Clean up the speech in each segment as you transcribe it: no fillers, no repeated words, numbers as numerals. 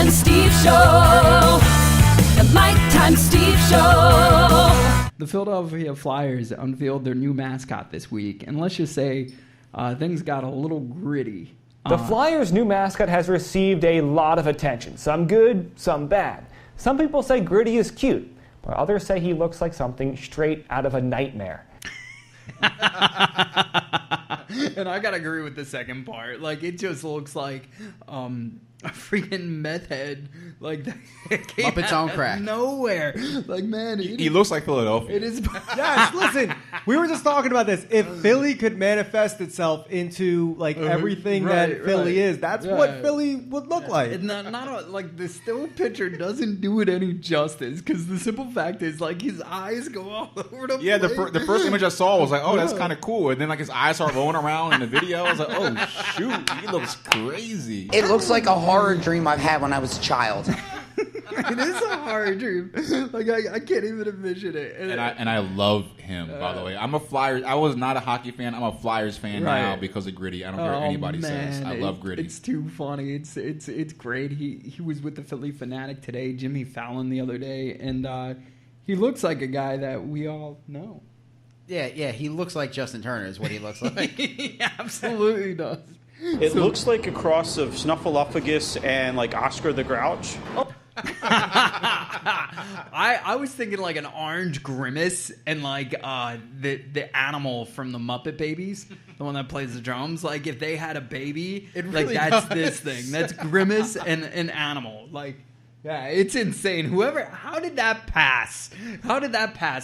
Times Steve Show. The Mike Times Steve Show. The Philadelphia Flyers unveiled their new mascot this week, and let's just say things got a little gritty. The Flyers' new mascot has received a lot of attention, some good, some bad. Some people say Gritty is cute, but others say he looks like something straight out of a nightmare. And I gotta agree with the second part. Like, it just looks like a freaking meth head. Like, Muppets on crack. Nowhere. Like, man. He looks like Philadelphia. It is. Yes, listen, we were just talking about this. If Philly could manifest itself into like everything that Philly is, that's what Philly would look like. Like, the still picture doesn't do it any justice, because the simple fact is, like, his eyes go all over the Yeah, place. the first image I saw was like, oh, that's kind of cool. And then like his eyes start rolling around in the video. I was like, oh shoot, he looks crazy. It looks like a horror dream I've had when I was a child. It is a horror dream. Like, I can't even envision it. And I love him, by the way. I'm a Flyers. I was not a hockey fan. I'm a Flyers fan now because of Gritty. I don't care what anybody says. I love Gritty. It's too funny. It's great. He was with the Philly Fanatic today, Jimmy Fallon the other day, and he looks like a guy that we all know. Yeah, he looks like Justin Turner is what he looks like. He absolutely does. It looks like a cross of Snuffleupagus and like Oscar the Grouch. I was thinking like an orange Grimace and like the animal from the Muppet Babies, the one that plays the drums. Like, if they had a baby, really that's does. this thing. That's Grimace and an animal. Like, yeah, it's insane. How did that pass?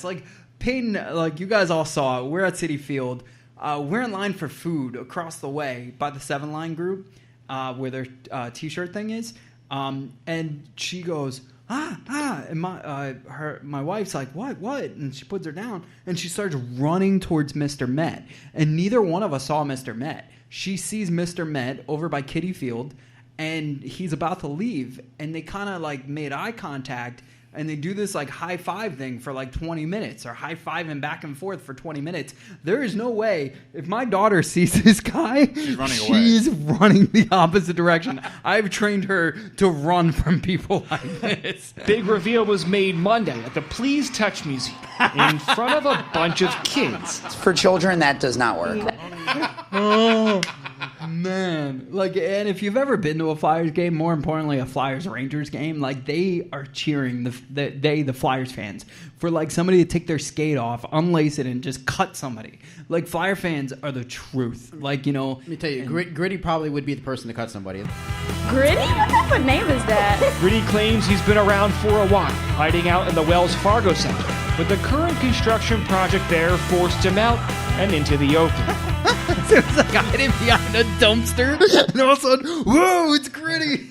Like, Peyton, like, you guys all saw it. We're at Citi Field. We're in line for food across the way by the 7 Line group, where their T-shirt thing is. And she goes, and my wife's like, what? And she puts her down, and she starts running towards Mr. Met. And neither one of us saw Mr. Met. She sees Mr. Met over by Kiddie Field, and he's about to leave, and they kind of like made eye contact. And they do this like high five thing for like 20 minutes, or high fiving back and forth for 20 minutes. There is no way, if my daughter sees this guy, she's running the opposite direction. I've trained her to run from people like this. Big reveal was made Monday at the Please Touch Museum in front of a bunch of kids. For children, that does not work. Oh, man. Like, and if you've ever been to a Flyers game, more importantly, a Flyers-Rangers game, like, they are cheering, the Flyers fans, for, like, somebody to take their skate off, unlace it, and just cut somebody. Like, Flyer fans are the truth. Like, you know. Let me tell you, Gritty probably would be the person to cut somebody. Gritty? What type of name is that? Gritty claims he's been around for a while, hiding out in the Wells Fargo Center. But the current construction project there forced him out and into the open. It was like hiding behind a dumpster, and all of a sudden, whoa, it's Gritty.